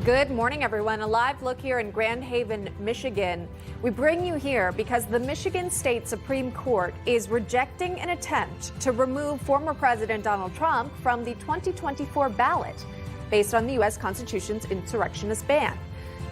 Good morning, everyone. A live look here in Grand Haven, Michigan. We bring you here because the Michigan State Supreme Court is rejecting an attempt to remove former President Donald Trump from the 2024 ballot based on the U.S. Constitution's insurrectionist ban.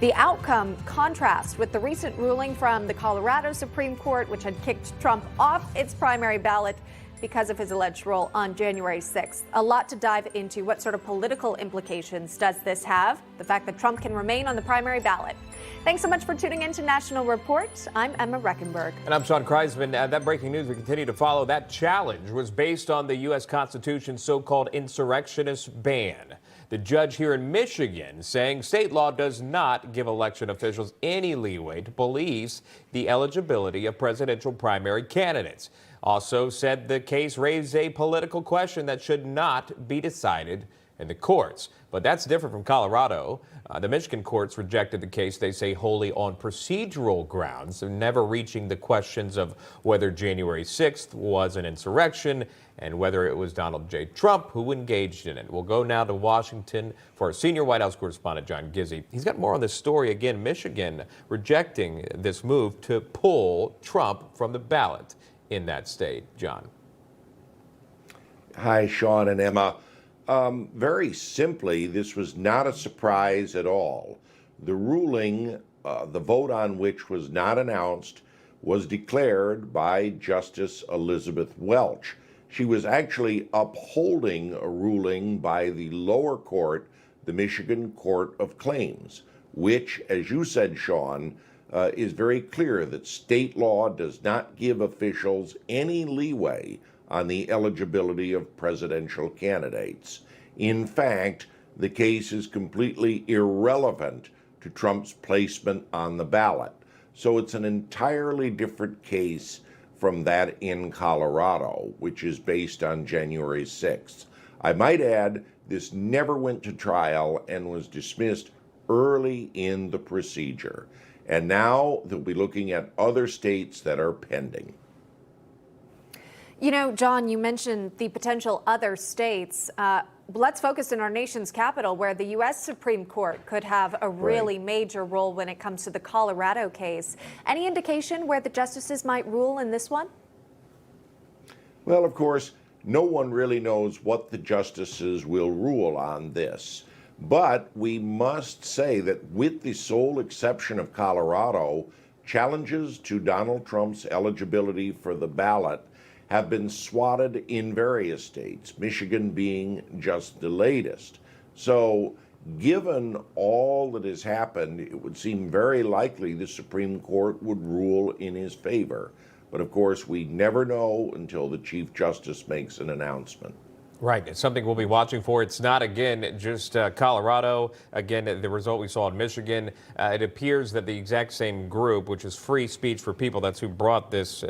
The outcome contrasts with the recent ruling from the Colorado Supreme Court, which had kicked Trump off its primary ballot because of his alleged role on January 6th. A lot to dive into. What sort of political implications does this have? The fact that Trump can remain on the primary ballot. Thanks so much for tuning in to National Report. I'm Emma Reckenberg. And I'm Sean Kreisman. That breaking news we continue to follow. That challenge was based on the U.S. Constitution's so-called insurrectionist ban. The judge here in Michigan saying state law does not give election officials any leeway to police the eligibility of presidential primary candidates. Also said the case raised a political question that should not be decided in the courts. But that's different from Colorado. The Michigan courts rejected the case, they say, wholly on procedural grounds, never reaching the questions of whether January 6th was an insurrection and whether it was Donald J. Trump who engaged in it. We'll go now to Washington for our senior White House correspondent, John Gizzi. He's got more on this story. Again, Michigan rejecting this move to pull Trump from the ballot in that state. John. Hi, Sean and Emma. Very simply, this was not a surprise at all. The ruling, the vote on which was not announced, was declared by Justice Elizabeth Welch. She was actually upholding a ruling by the lower court, the Michigan Court of Claims, which, as you said, Sean, is very clear that state law does not give officials any leeway on the eligibility of presidential candidates. In fact, the case is completely irrelevant to Trump's placement on the ballot. So it's an entirely different case from that in Colorado, which is based on January 6th. I might add, this never went to trial and was dismissed early in the procedure. And now they'll be looking at other states that are pending. You know, John, you mentioned the potential other states. Let's focus in our nation's capital, where the U.S. Supreme Court could have a really major role when it comes to the Colorado case. Any indication where the justices might rule in this one? Well, of course, no one really knows what the justices will rule on this. But we must say that with the sole exception of Colorado, challenges to Donald Trump's eligibility for the ballot have been swatted in various states, Michigan being just the latest. So given all that has happened, it would seem very likely the Supreme Court would rule in his favor. But of course, we never know until the Chief Justice makes an announcement. Right. It's something we'll be watching for. It's not, again, just Colorado. Again, the result we saw in Michigan. It appears that the exact same group, which is Free Speech for People, that's who brought this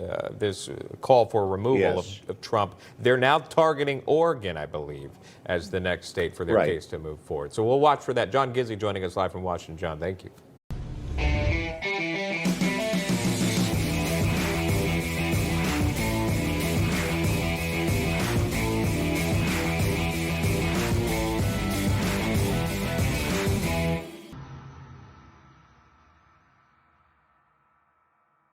call for removal of Trump. They're now targeting Oregon, I believe, as the next state for their case to move forward. So we'll watch for that. John Gizzi joining us live from Washington. John, thank you.